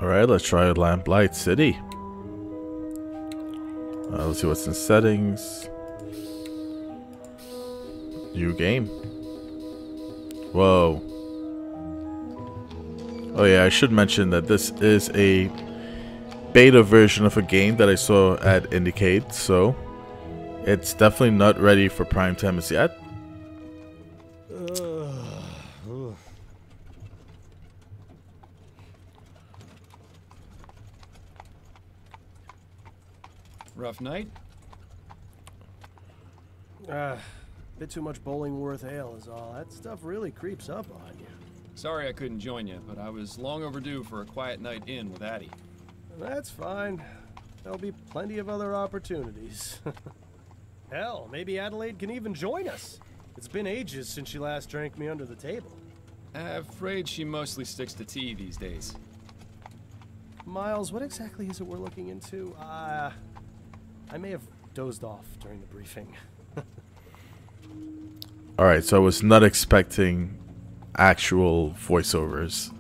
Alright, let's try Lamplight City. Let's see what's in settings. New game. Whoa. Oh yeah, I should mention that this is a beta version of a game that I saw at Indicate, so it's definitely not ready for prime time as yet. Rough night? Bit too much Bollingworth ale is all. That stuff really creeps up on you. Sorry I couldn't join you, but I was long overdue for a quiet night in with Addie. That's fine. There'll be plenty of other opportunities. Hell, maybe Adelaide can even join us. It's been ages since she last drank me under the table. Afraid she mostly sticks to tea these days. Miles, what exactly is it we're looking into? I may have dozed off during the briefing. Alright, so I was not expecting actual voiceovers.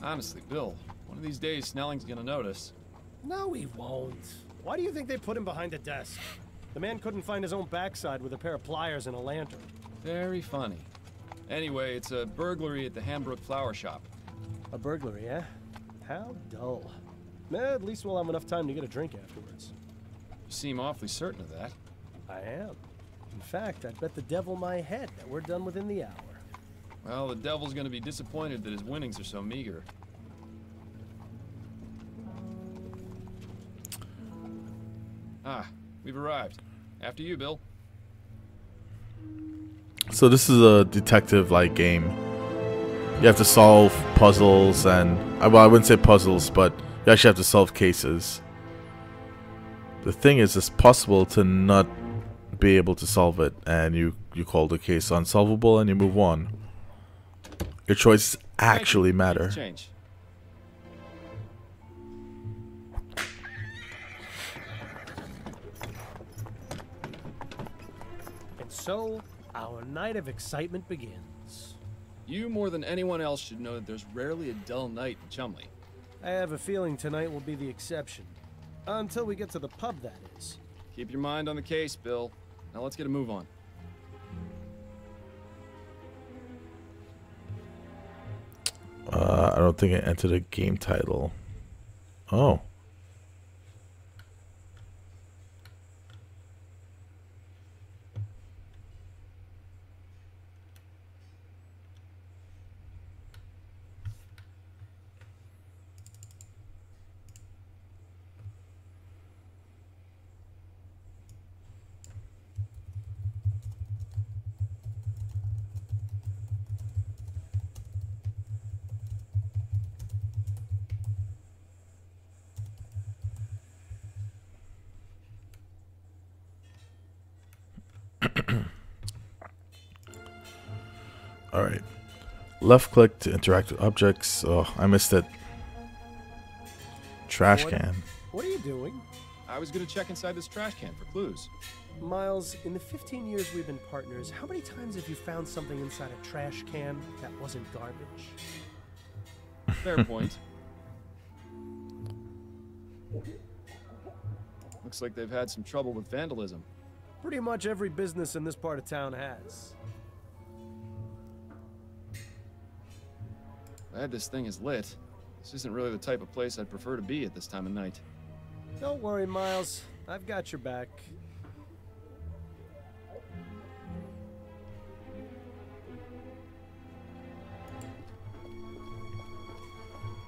Honestly, Bill, one of these days Snelling's gonna notice. No, he won't. Why do you think they put him behind a desk? The man couldn't find his own backside with a pair of pliers and a lantern. Very funny. Anyway, it's a burglary at the Hambrook Flower Shop. A burglary, eh? How dull. At least we'll have enough time to get a drink afterwards. You seem awfully certain of that. I am. In fact, I'd bet the devil my head that we're done within the hour. Well, the devil's gonna be disappointed that his winnings are so meager. Ah, we've arrived. After you, Bill. So this is a detective-like game. You have to solve puzzles and... well, I wouldn't say puzzles, but you actually have to solve cases. The thing is, it's possible to not be able to solve it, and you call the case unsolvable and you move on. Your choices actually matter. Change. And so, our night of excitement begins. You more than anyone else should know that there's rarely a dull night in Chumley. I have a feeling tonight will be the exception. Until we get to the pub, that is. Keep your mind on the case, Bill. Now let's get a move on. I don't think I entered a game title. Oh. Alright. Left click to interact with objects. Oh, I missed it. Trash can. What are you doing? I was gonna check inside this trash can for clues. Miles, in the 15 years we've been partners, how many times have you found something inside a trash can that wasn't garbage? Fair point. Looks like they've had some trouble with vandalism. Pretty much every business in this part of town has. Glad this thing is lit. This isn't really the type of place I'd prefer to be at this time of night. Don't worry, Miles. I've got your back.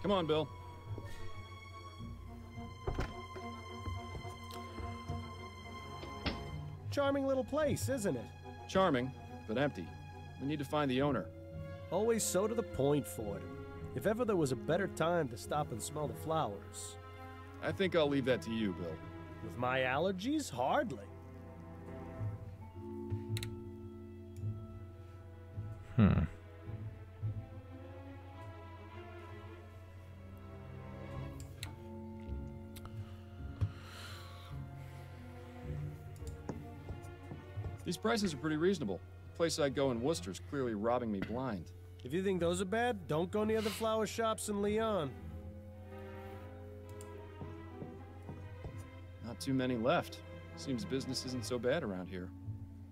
Come on, Bill. Charming little place, isn't it? Charming, but empty. We need to find the owner. Always so to the point for it. If ever there was a better time to stop and smell the flowers. I think I'll leave that to you, Bill. With my allergies? Hardly. These prices are pretty reasonable. The place I go in Worcester's clearly robbing me blind. If you think those are bad, don't go near the flower shops in Leon. Not too many left. Seems business isn't so bad around here.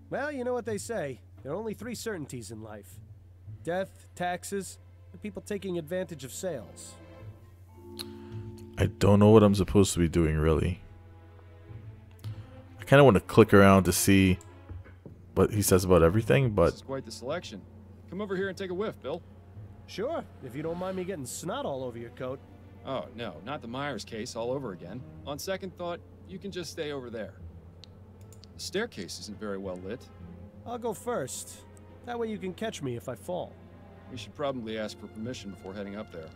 Well, you know what they say. There are only 3 certainties in life. Death, taxes, and people taking advantage of sales. I don't know what I'm supposed to be doing, really. I kind of want to click around to see what he says about everything, but... This is quite the selection. Come over here and take a whiff, Bill. Sure, if you don't mind me getting snot all over your coat. Oh, no, not the Myers case all over again. On second thought, you can just stay over there. The staircase isn't very well lit. I'll go first. That way you can catch me if I fall. We should probably ask for permission before heading up there.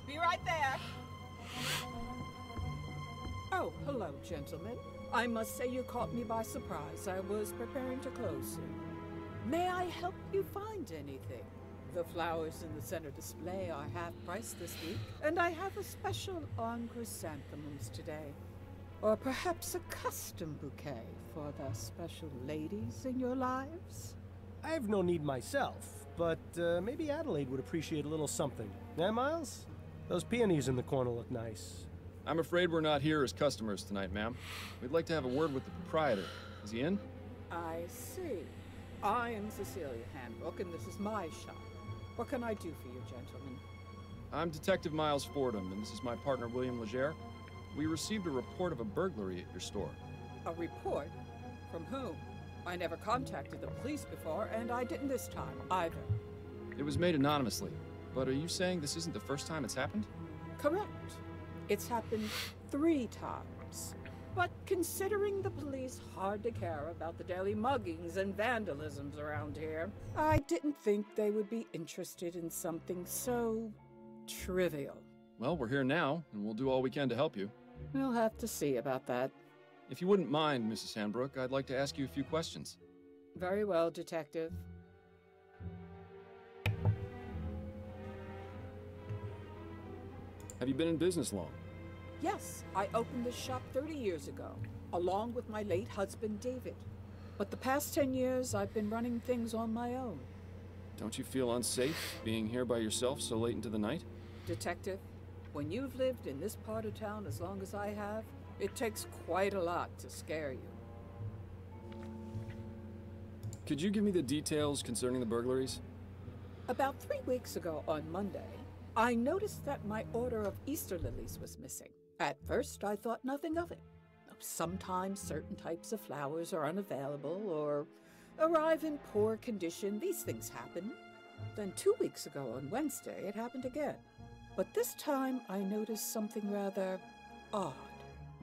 Be right there. Oh, hello, gentlemen. I must say you caught me by surprise. I was preparing to close soon. May I help you find anything? The flowers in the center display are half price this week, and I have a special on chrysanthemums today. Or perhaps a custom bouquet for the special ladies in your lives? I have no need myself, but maybe Adelaide would appreciate a little something. Eh, Miles? Those peonies in the corner look nice. I'm afraid we're not here as customers tonight, ma'am. We'd like to have a word with the proprietor. Is he in? I see. I am Cecilia Handbook, and this is my shop. What can I do for you, gentlemen? I'm Detective Miles Fordham, and this is my partner, William Legere. We received a report of a burglary at your store. A report? From whom? I never contacted the police before, and I didn't this time, either. It was made anonymously, but are you saying this isn't the first time it's happened? Correct. It's happened 3 times. But considering the police hardly care about the daily muggings and vandalisms around here, I didn't think they would be interested in something so trivial. Well, we're here now, and we'll do all we can to help you. We'll have to see about that. If you wouldn't mind, Mrs. Handbrook, I'd like to ask you a few questions. Very well, Detective. Have you been in business long? Yes, I opened this shop 30 years ago, along with my late husband, David. But the past 10 years, I've been running things on my own. Don't you feel unsafe being here by yourself so late into the night? Detective, when you've lived in this part of town as long as I have, it takes quite a lot to scare you. Could you give me the details concerning the burglaries? About 3 weeks ago on Monday, I noticed that my order of Easter lilies was missing. At first, I thought nothing of it. Sometimes certain types of flowers are unavailable or arrive in poor condition. These things happen. Then 2 weeks ago on Wednesday, it happened again. But this time, I noticed something rather odd.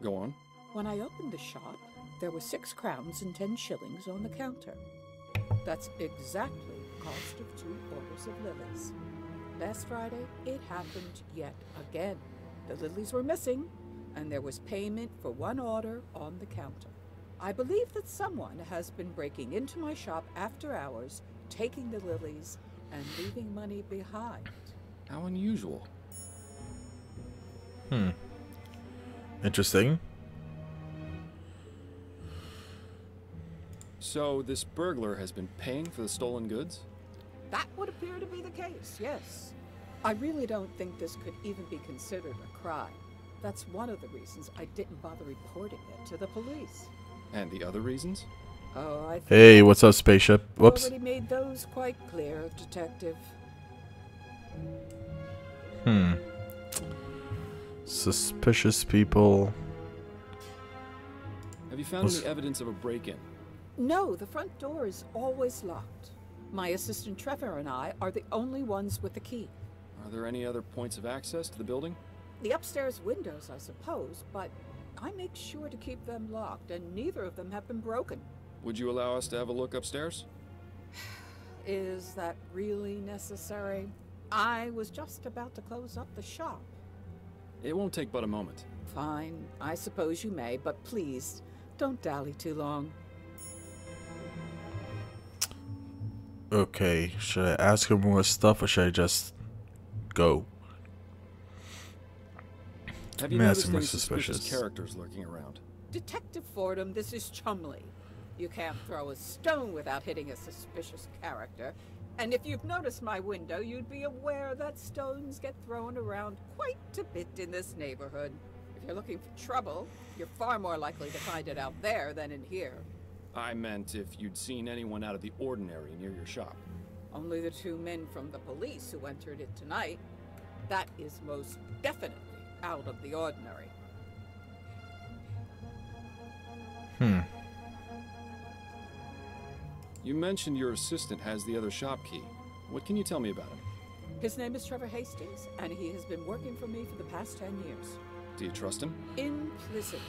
Go on. When I opened the shop, there were 6 crowns and 10 shillings on the counter. That's exactly the cost of 2 orders of lilies. Last Friday, it happened yet again. The lilies were missing, and there was payment for 1 order on the counter. I believe that someone has been breaking into my shop after hours, taking the lilies, and leaving money behind. How unusual. Interesting. So this burglar has been paying for the stolen goods? That would appear to be the case, yes. I really don't think this could even be considered a crime. That's one of the reasons I didn't bother reporting it to the police. And the other reasons? Oh, I think Hey, what's up, spaceship? Whoops. already made those quite clear, Detective. Suspicious people. Have you found any evidence of a break-in? No, the front door is always locked. My assistant Trevor and I are the only ones with the key. Are there any other points of access to the building? The upstairs windows, I suppose, but I make sure to keep them locked, and neither of them have been broken. Would you allow us to have a look upstairs? Is that really necessary? I was just about to close up the shop. It won't take but a moment. Fine, I suppose you may, but please, don't dally too long. Okay, should I ask her more stuff or should I just go? Have you Man, noticed some any suspicious. suspicious characters lurking around? Detective Fordham, this is Chumley. You can't throw a stone without hitting a suspicious character. And if you've noticed my window, you'd be aware that stones get thrown around quite a bit in this neighborhood. If you're looking for trouble, you're far more likely to find it out there than in here. I meant if you'd seen anyone out of the ordinary near your shop. Only the 2 men from the police who entered it tonight. That is most definitely out of the ordinary. You mentioned your assistant has the other shop key. What can you tell me about him? His name is Trevor Hastings, and he has been working for me for the past 10 years. Do you trust him? Implicitly.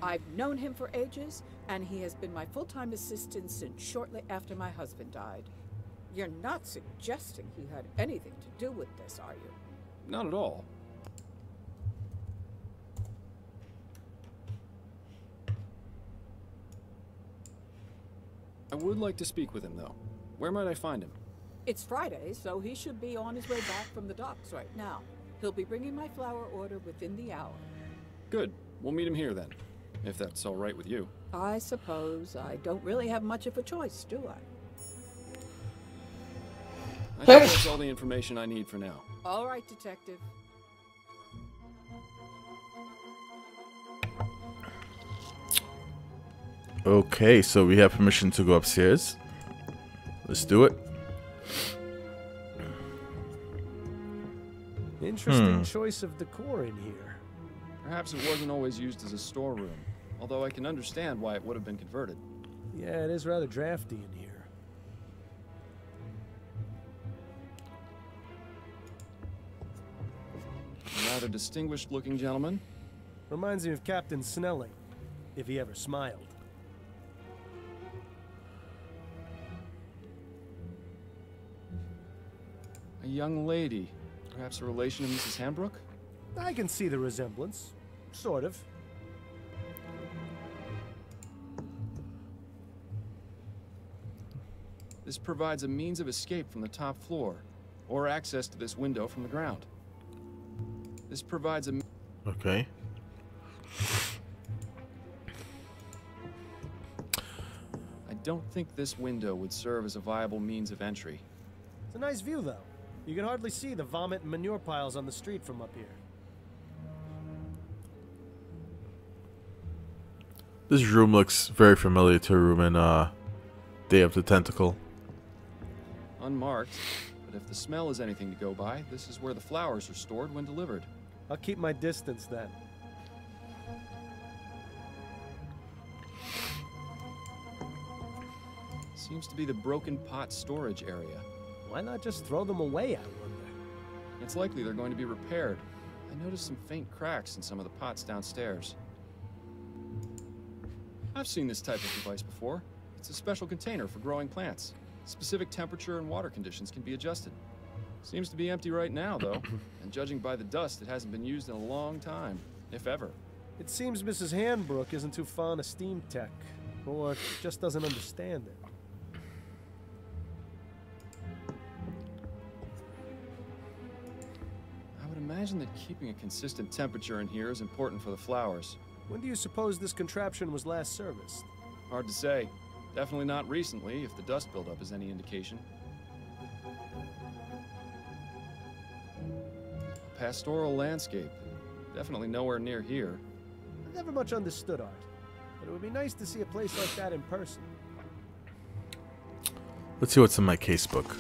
I've known him for ages, and he has been my full-time assistant since shortly after my husband died. You're not suggesting he had anything to do with this, are you? Not at all. I would like to speak with him, though. Where might I find him? It's Friday, so he should be on his way back from the docks right now. He'll be bringing my flower order within the hour. Good. We'll meet him here, then. If that's all right with you. I suppose I don't really have much of a choice, do I? I think that's all the information I need for now. All right, Detective. Okay, so we have permission to go upstairs. Let's do it. Interesting choice of decor in here. Perhaps it wasn't always used as a storeroom, although I can understand why it would have been converted. Yeah, it is rather drafty in here. A rather distinguished-looking gentleman. Reminds me of Captain Snelling, if he ever smiled. A young lady. Perhaps a relation of Mrs. Hambrook? I can see the resemblance. Sort of. This provides a means of escape from the top floor, or access to this window from the ground. This provides a... Okay. I don't think this window would serve as a viable means of entry. It's a nice view, though. You can hardly see the vomit and manure piles on the street from up here. This room looks very familiar to a room in Day of the Tentacle. Unmarked, but if the smell is anything to go by, this is where the flowers are stored when delivered. I'll keep my distance then. Seems to be the broken pot storage area. Why not just throw them away, I wonder? It's likely they're going to be repaired. I noticed some faint cracks in some of the pots downstairs. I've seen this type of device before. It's a special container for growing plants. Specific temperature and water conditions can be adjusted. Seems to be empty right now, though, and judging by the dust, it hasn't been used in a long time, if ever. It seems Mrs. Hambrook isn't too fond of steam tech, or just doesn't understand it. I would imagine that keeping a consistent temperature in here is important for the flowers. When do you suppose this contraption was last serviced? Hard to say. Definitely not recently, if the dust buildup is any indication. Pastoral landscape. Definitely nowhere near here. I've never much understood art, but it would be nice to see a place like that in person. Let's see what's in my casebook.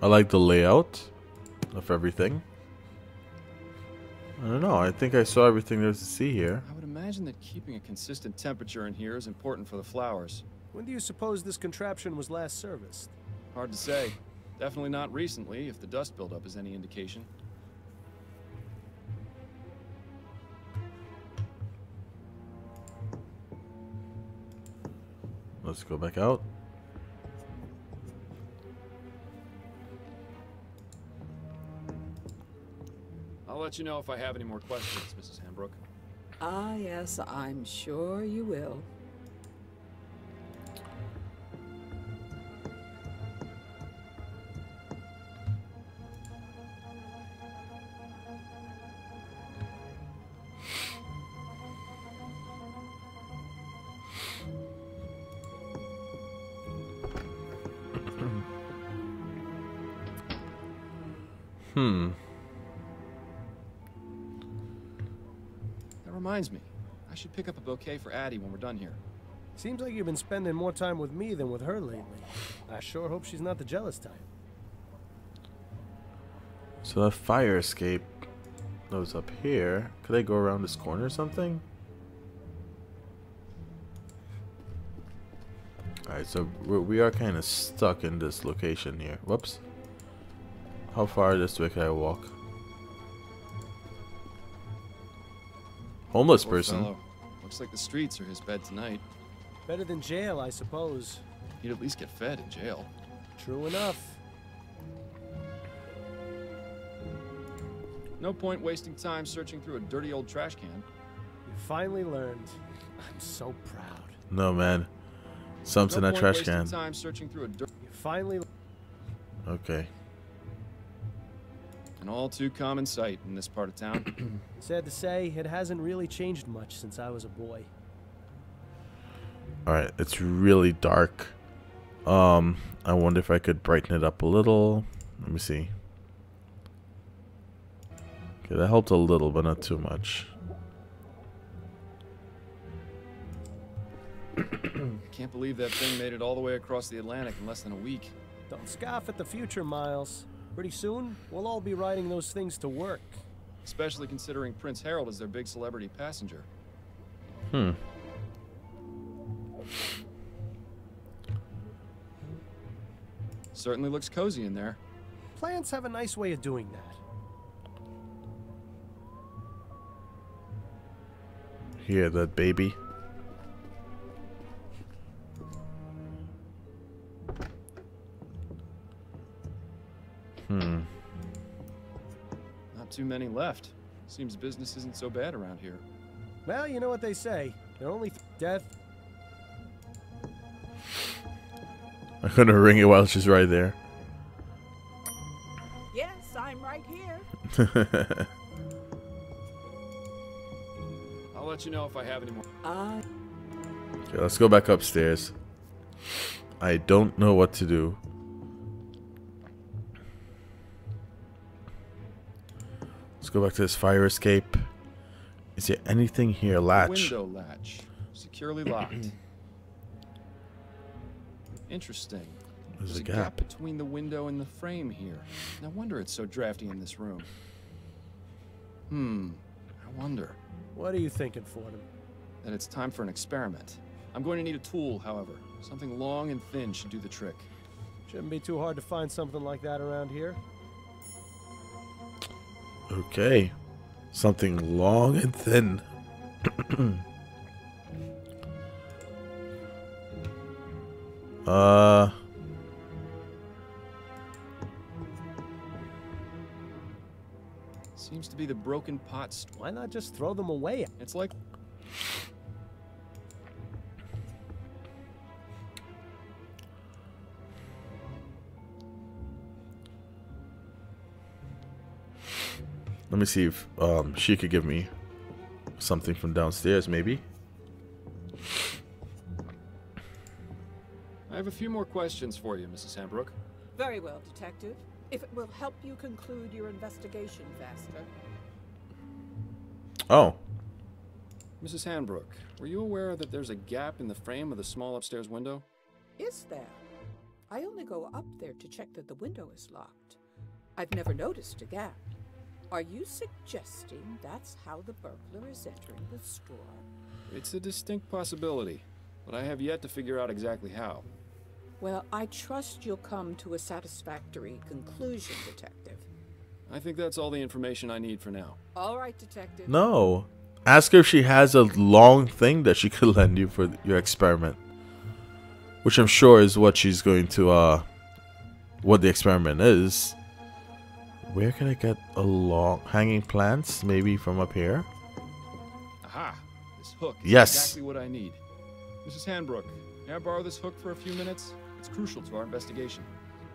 I like the layout of everything. I don't know. I think I saw everything there's to see here. I would imagine that keeping a consistent temperature in here is important for the flowers. When do you suppose this contraption was last serviced? Hard to say. Definitely not recently, if the dust buildup is any indication. Let's go back out. let you know if I have any more questions, Mrs. Hambrook. Ah, yes, I'm sure you will. That reminds me. I should pick up a bouquet for Addie when we're done here. Seems like you've been spending more time with me than with her lately. I sure hope she's not the jealous type. So that fire escape that was up here. Could I go around this corner or something? Alright, so we are kind of stuck in this location here. Whoops. How far this way can I walk? Homeless Poor person. fellow. Looks like the streets are his bed tonight. Better than jail, I suppose. He'd at least get fed in jail. True enough. No point wasting time searching through a dirty old trash can. You finally learned. I'm so proud. No, man. Something in No that point trash wasting can. time searching through a You finally. Okay. An all too common sight in this part of town. Sad to say, it hasn't really changed much since I was a boy. Alright, it's really dark. I wonder if I could brighten it up a little. Let me see. Okay, that helped a little, but not too much. Can't believe that thing made it all the way across the Atlantic in less than a week. Don't scoff at the future, Miles. Pretty soon, we'll all be riding those things to work. Especially considering Prince Harold is their big celebrity passenger. Certainly looks cozy in there. Plants have a nice way of doing that. Here, that baby. Not too many left. Seems business isn't so bad around here. Well, you know what they say. They're only death. I'm gonna ring it while she's right there. Yes, I'm right here. I'll let you know if I have any more. Okay, let's go back upstairs. I don't know what to do. Let's go back to this fire escape. Is there anything here? Latch. Window latch. Securely locked. Interesting. There's a a gap. between the window and the frame here. No wonder it's so drafty in this room. I wonder. What are you thinking, Fordham? That it's time for an experiment. I'm going to need a tool, however. Something long and thin should do the trick. Shouldn't be too hard to find something like that around here. Okay. Something long and thin. Seems to be the broken pot. Why not just throw them away? It's like... Let me see if she could give me something from downstairs, maybe. I have a few more questions for you, Mrs. Hambrook. Very well, Detective. If it will help you conclude your investigation faster. Oh. Mrs. Hambrook, were you aware that there's a gap in the frame of the small upstairs window? Is there? I only go up there to check that the window is locked. I've never noticed a gap. Are you suggesting that's how the burglar is entering the store? It's a distinct possibility, but I have yet to figure out exactly how. Well, I trust you'll come to a satisfactory conclusion, Detective. I think that's all the information I need for now. All right, Detective. No. Ask her if she has a long thing that she could lend you for your experiment. Which I'm sure is what she's going to, what the experiment is. Where can I get a long hanging plants? Maybe from up here? Aha! This hook is Yes. exactly what I need. Mrs. Hanbrook, may I borrow this hook for a few minutes? It's crucial to our investigation.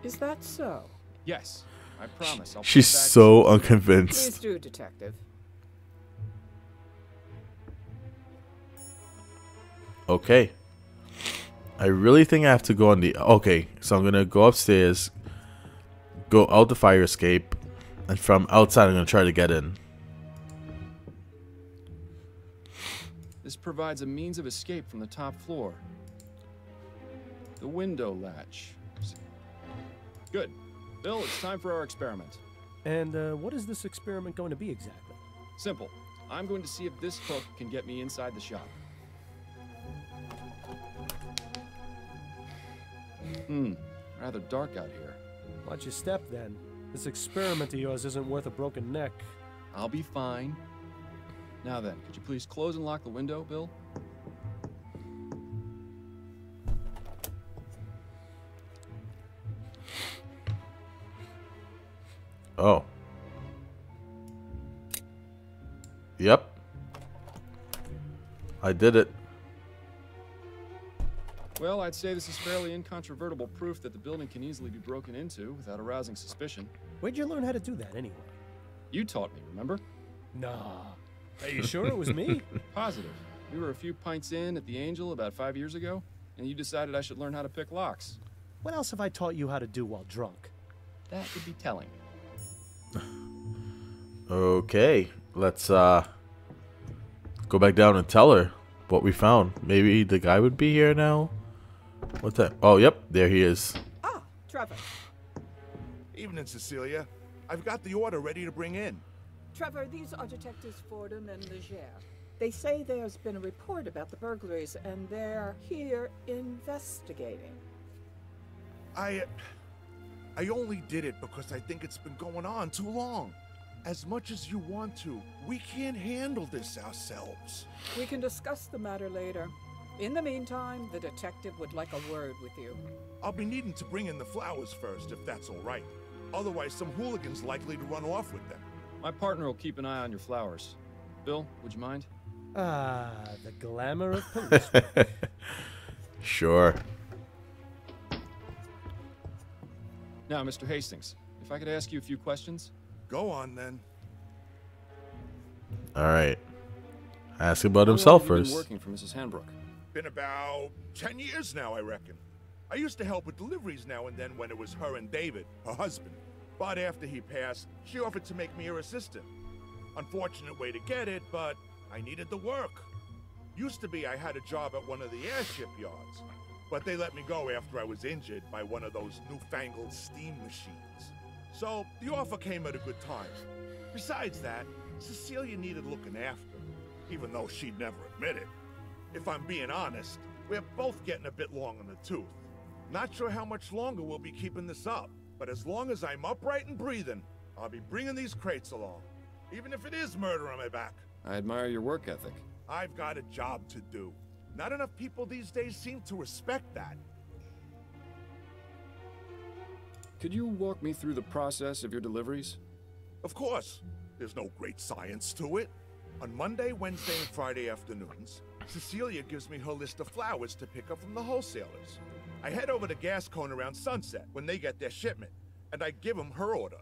Is that so? Yes, I promise. I'll She's put it back so soon. Please unconvinced. do, Detective. Okay. I really think I have to go on the... Okay, so I'm going to go upstairs, go out the fire escape, and from outside I'm going to try to get in. This provides a means of escape from the top floor. The window latch. Good. Bill, it's time for our experiment. And what is this experiment going to be exactly? Simple. I'm going to see if this hook can get me inside the shop. Rather dark out here. Watch your step then. This experiment of yours isn't worth a broken neck. I'll be fine. Now then, could you please close and lock the window, Bill? Oh. Yep. I did it. Well, I'd say this is fairly incontrovertible proof that the building can easily be broken into without arousing suspicion. Where'd you learn how to do that anyway? You taught me, remember? Nah. Are you sure it was me? Positive. We were a few pints in at the Angel about 5 years ago, and you decided I should learn how to pick locks. What else have I taught you how to do while drunk? That would be telling. Okay. Let's go back down and tell her what we found. Maybe the guy would be here now. What's that? Oh, yep. There he is. Ah, Trevor. Evening, Cecilia. I've got the order ready to bring in. Trevor, these are Detectives Fordham and Leger. They say there's been a report about the burglaries, and they're here investigating. I only did it because I think it's been going on too long. As much as you want to, we can't handle this ourselves. We can discuss the matter later. In the meantime, the detective would like a word with you. I'll be needing to bring in the flowers first, if that's all right. Otherwise, some hooligan's likely to run off with them. My partner will keep an eye on your flowers. Bill, would you mind? Ah, the glamour of police. Sure. Now, Mr. Hastings, if I could ask you a few questions? Go on, then. All right. Ask about How long himself have you been first. working for Mrs. Hanbrook? Been about 10 years now, I reckon. I used to help with deliveries now and then when it was her and David, her husband. But after he passed, she offered to make me her assistant. Unfortunate way to get it, but I needed the work. Used to be I had a job at one of the airship yards, but they let me go after I was injured by one of those newfangled steam machines. So the offer came at a good time. Besides that, Cecilia needed looking after, even though she'd never admit it. If I'm being honest, we're both getting a bit long in the tooth. Not sure how much longer we'll be keeping this up, but as long as I'm upright and breathing, I'll be bringing these crates along, even if it is murder on my back. I admire your work ethic. I've got a job to do. Not enough people these days seem to respect that. Could you walk me through the process of your deliveries? Of course, there's no great science to it. On Monday, Wednesday, and Friday afternoons, Cecilia gives me her list of flowers to pick up from the wholesalers. I head over to Gascone around sunset when they get their shipment, and I give them her order.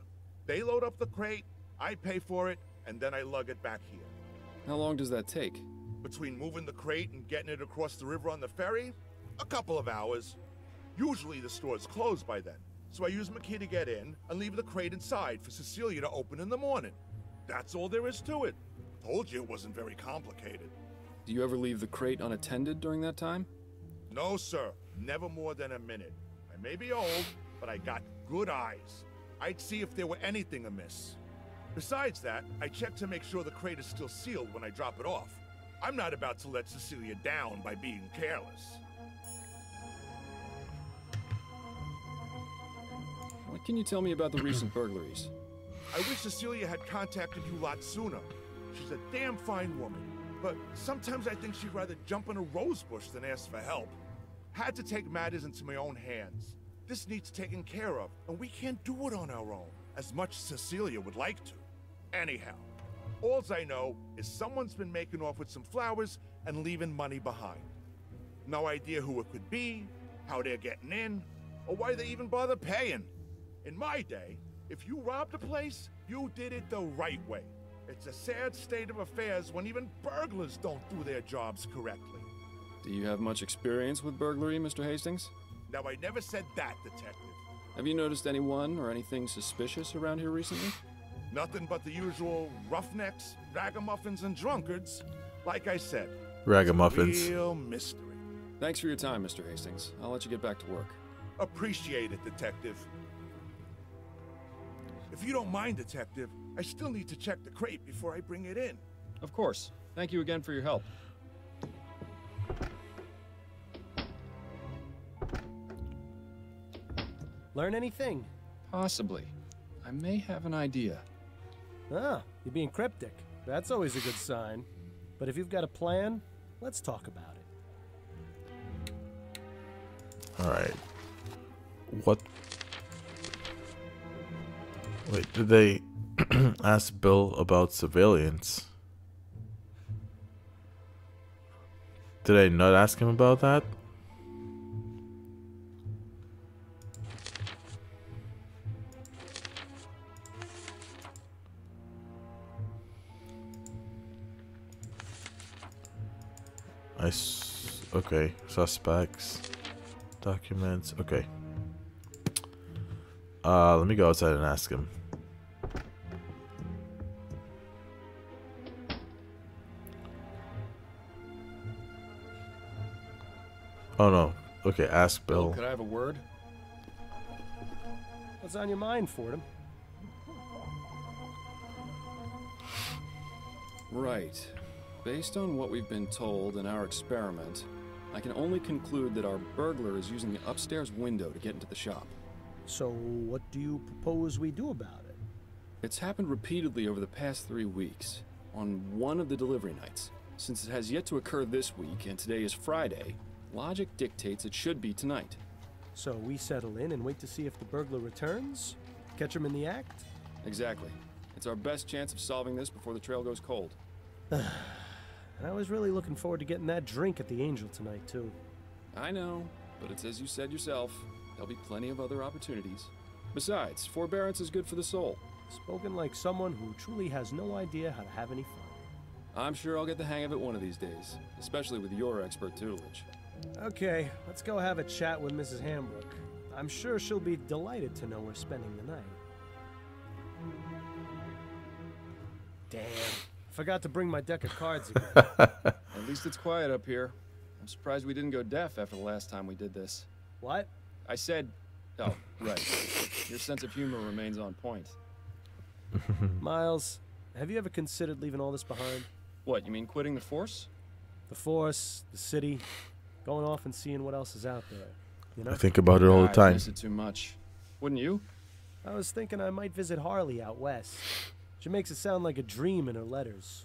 They load up the crate, I pay for it, and then I lug it back here. How long does that take? Between moving the crate and getting it across the river on the ferry, a couple of hours. Usually the store's closed by then, so I use my key to get in and leave the crate inside for Cecilia to open in the morning. That's all there is to it. Told you it wasn't very complicated. Do you ever leave the crate unattended during that time? No, sir. Never more than a minute. I may be old, but I got good eyes. I'd see if there were anything amiss. Besides that, I check to make sure the crate is still sealed when I drop it off. I'm not about to let Cecilia down by being careless. What can you tell me about the recent burglaries? I wish Cecilia had contacted you a lot sooner. She's a damn fine woman, but sometimes I think she'd rather jump in a rose bush than ask for help. Had to take matters into my own hands. This needs taken care of, and we can't do it on our own. as much as Cecilia would like to. Anyhow, alls I know is someone's been making off with some flowers and leaving money behind. No idea who it could be, how they're getting in, or why they even bother paying. In my day, if you robbed a place, you did it the right way. It's a sad state of affairs when even burglars don't do their jobs correctly. Do you have much experience with burglary, Mr. Hastings? Now, I never said that, Detective. Have you noticed anyone or anything suspicious around here recently? Nothing but the usual roughnecks, ragamuffins, and drunkards. Like I said, Ragamuffins. it's a real mystery. Thanks for your time, Mr. Hastings. I'll let you get back to work. Appreciate it, Detective. If you don't mind, Detective, I still need to check the crate before I bring it in. Of course. Thank you again for your help. Learn anything? Possibly. I may have an idea. Ah, you're being cryptic. That's always a good sign. But if you've got a plan, let's talk about it. Alright. What? Wait, did they ask Bill about civilians? Did I not ask him about that? Okay, suspects, documents, okay. Let me go outside and ask him. Oh no, okay, ask Bill. Could I have a word? What's on your mind, Fordham? Right. Based on what we've been told in our experiment, I can only conclude that our burglar is using the upstairs window to get into the shop. So what do you propose we do about it? It's happened repeatedly over the past 3 weeks, on one of the delivery nights. Since it has yet to occur this week, and today is Friday, logic dictates it should be tonight. So we settle in and wait to see if the burglar returns? Catch him in the act? Exactly. It's our best chance of solving this before the trail goes cold. I was really looking forward to getting that drink at the Angel tonight, too. I know, but it's as you said yourself, there'll be plenty of other opportunities. Besides, forbearance is good for the soul. Spoken like someone who truly has no idea how to have any fun. I'm sure I'll get the hang of it one of these days, especially with your expert tutelage. Okay, let's go have a chat with Mrs. Hambrook. I'm sure she'll be delighted to know we're spending the night. Damn, forgot to bring my deck of cards again. At least it's quiet up here. I'm surprised we didn't go deaf after the last time we did this. What? I said... Oh, right. Your sense of humor remains on point. Miles, have you ever considered leaving all this behind? What, you mean quitting the force? The Force, the city, going off and seeing what else is out there, you know? I think about it all the I time. miss it too much. Wouldn't you? I was thinking I might visit Harley out west. She makes it sound like a dream in her letters.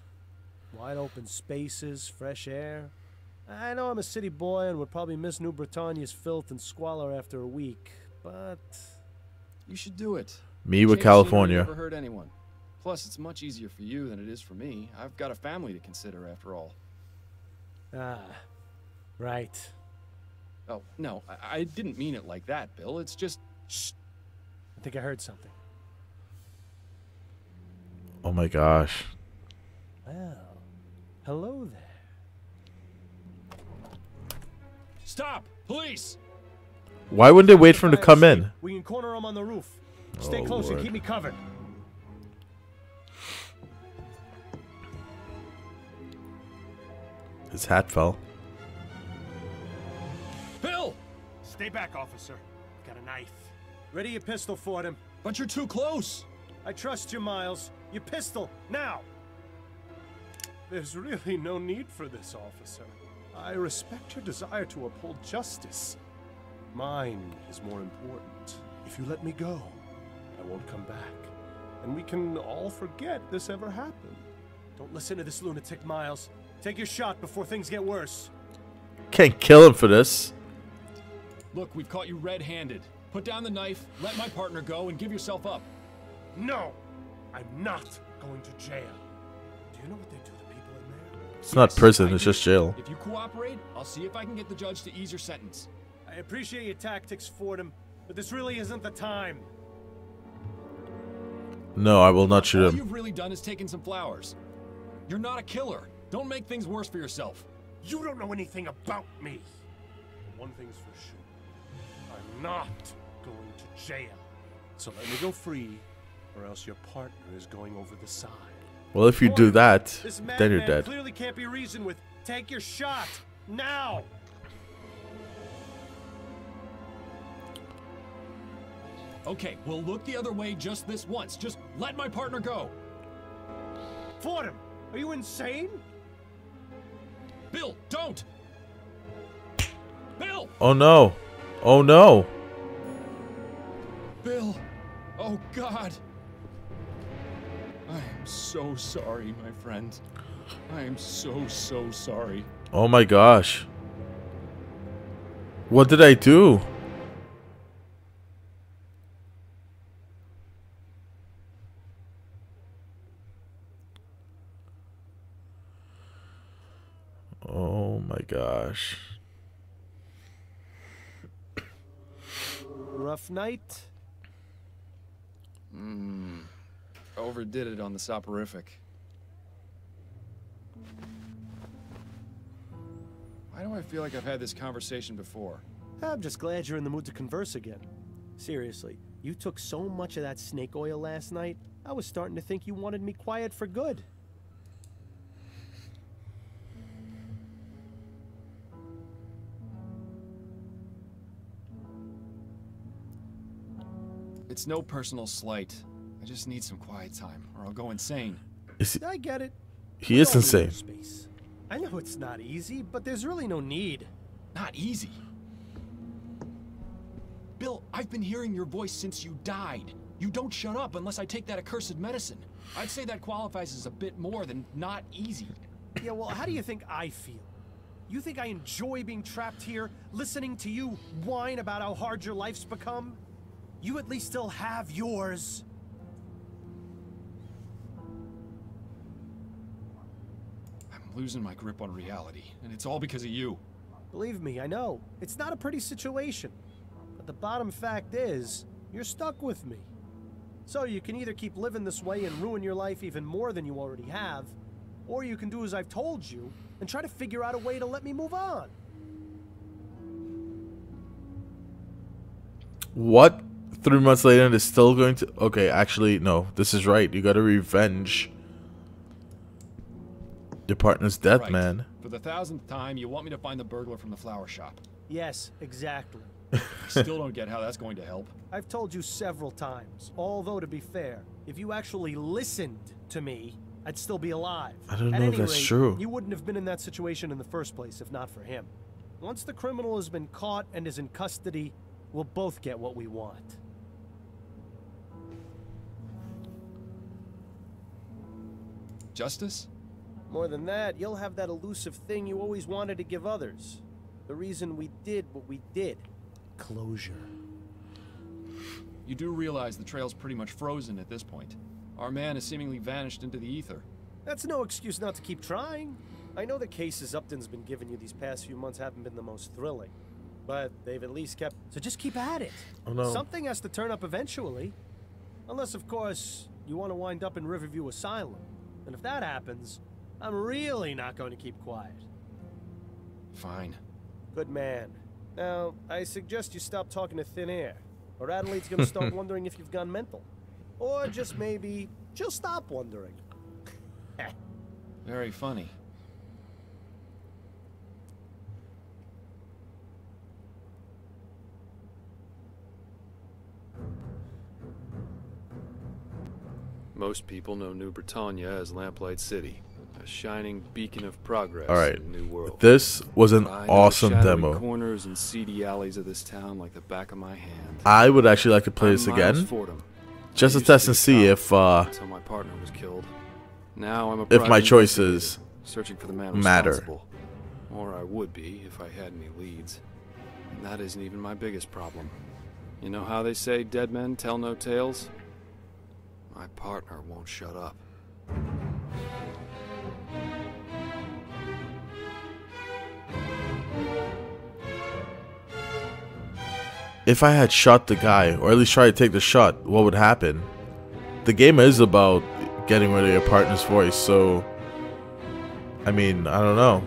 Wide open spaces, fresh air. I know I'm a city boy and would probably miss New Britannia's filth and squalor after a week, but... You should do it. Me with Change California. scenery never hurt anyone. Plus, it's much easier for you than it is for me. I've got a family to consider, after all. Ah, right. Oh, no, I didn't mean it like that, Bill. It's just... Shh. I think I heard something. Oh my gosh. Well, hello there. Stop! Police! Why wouldn't they wait for him to come in? We can corner him on the roof. Stay Oh, close and Lord. keep me covered. His hat fell. Bill! Stay back, officer. Got a knife. Ready your pistol, Fordham. But you're too close! I trust you, Miles. Your pistol, now! There's really no need for this, officer. I respect your desire to uphold justice. Mine is more important. If you let me go, I won't come back. And we can all forget this ever happened. Don't listen to this lunatic, Miles. Take your shot before things get worse. Can't kill him for this. Look, we've caught you red-handed. Put down the knife, let my partner go, and give yourself up. No! I'm not going to jail. Do you know what they do to people in there? It's not prison, I it's do. just jail. If you cooperate, I'll see if I can get the judge to ease your sentence. I appreciate your tactics, Fordham, but this really isn't the time. No, I will not shoot All him. you've really done is taken some flowers. You're not a killer. Don't make things worse for yourself. You don't know anything about me. One thing's for sure. I'm not going to jail. So let me go free, or else your partner is going over the side. Well, if you do that, This then you're madman dead. clearly can't be reasoned with. Take your shot now. Okay, we'll look the other way just this once. Just let my partner go. Fordham, are you insane? Bill, don't! Bill! Oh no. Oh no. Bill! Oh, God! I am so sorry, my friend. I am so sorry. Oh my gosh. What did I do? Oh my gosh. Rough night? Overdid it on the soporific. Why do I feel like I've had this conversation before? I'm just glad you're in the mood to converse again. Seriously, you took so much of that snake oil last night, I was starting to think you wanted me quiet for good. It's no personal slight. I just need some quiet time, or I'll go insane. Is he, I get it. he We is all need insane. our space. I know it's not easy, but there's really no need. Not easy. Bill, I've been hearing your voice since you died. You don't shut up unless I take that accursed medicine. I'd say that qualifies as a bit more than not easy. Yeah, well, how do you think I feel? You think I enjoy being trapped here, listening to you whine about how hard your life's become? You at least still have yours. I'm losing my grip on reality, and it's all because of you. Believe me, I know. It's not a pretty situation. But the bottom fact is, you're stuck with me. So you can either keep living this way and ruin your life even more than you already have, or you can do as I've told you and try to figure out a way to let me move on. What? 3 months later and it's still going to... Okay, actually, no. This is right. You gotta revenge your partner's death, Right. man. For the 1000th time, you want me to find the burglar from the flower shop. Yes, exactly. I still don't get how that's going to help. I've told you several times, although to be fair, if you actually listened to me, I'd still be alive. I don't At know if any that's rate, true. You wouldn't have been in that situation in the first place if not for him. Once the criminal has been caught and is in custody, we'll both get what we want. Justice? More than that, you'll have that elusive thing you always wanted to give others. The reason we did what we did. Closure. You do realize the trail's pretty much frozen at this point. Our man has seemingly vanished into the ether. That's no excuse not to keep trying. I know the cases Upton's been giving you these past few months haven't been the most thrilling, but they've at least kept... So just keep at it. Oh no. Something has to turn up eventually. Unless, of course, you want to wind up in Riverview Asylum. And if that happens, I'm really not going to keep quiet. Fine. Good man. Now, I suggest you stop talking to thin air, or Adelaide's going to start wondering if you've gone mental. Or just maybe she'll stop wondering. Very funny. Most people know New Britannia as Lamplight City, a shining beacon of progress All right. in the new world. This was an I know awesome the shadowy demo. corners and seedy alleys of this town like the back of my hand. I would actually like to play I'm this Miles again, Fordham. just I to used test be and a see cop if until my partner was killed. Now I'm a if my private choices investigator, searching for the man matter. responsible. Or I would be if I had any leads. And that isn't even my biggest problem. You know how they say dead men tell no tales? My partner won't shut up. If I had shot the guy, or at least tried to take the shot, what would happen? The game is about getting rid of your partner's voice, so... I mean, I don't know.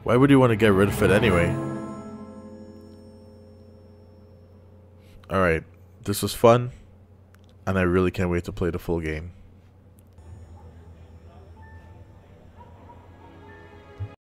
Why would you want to get rid of it anyway? Alright, this was fun, and I really can't wait to play the full game.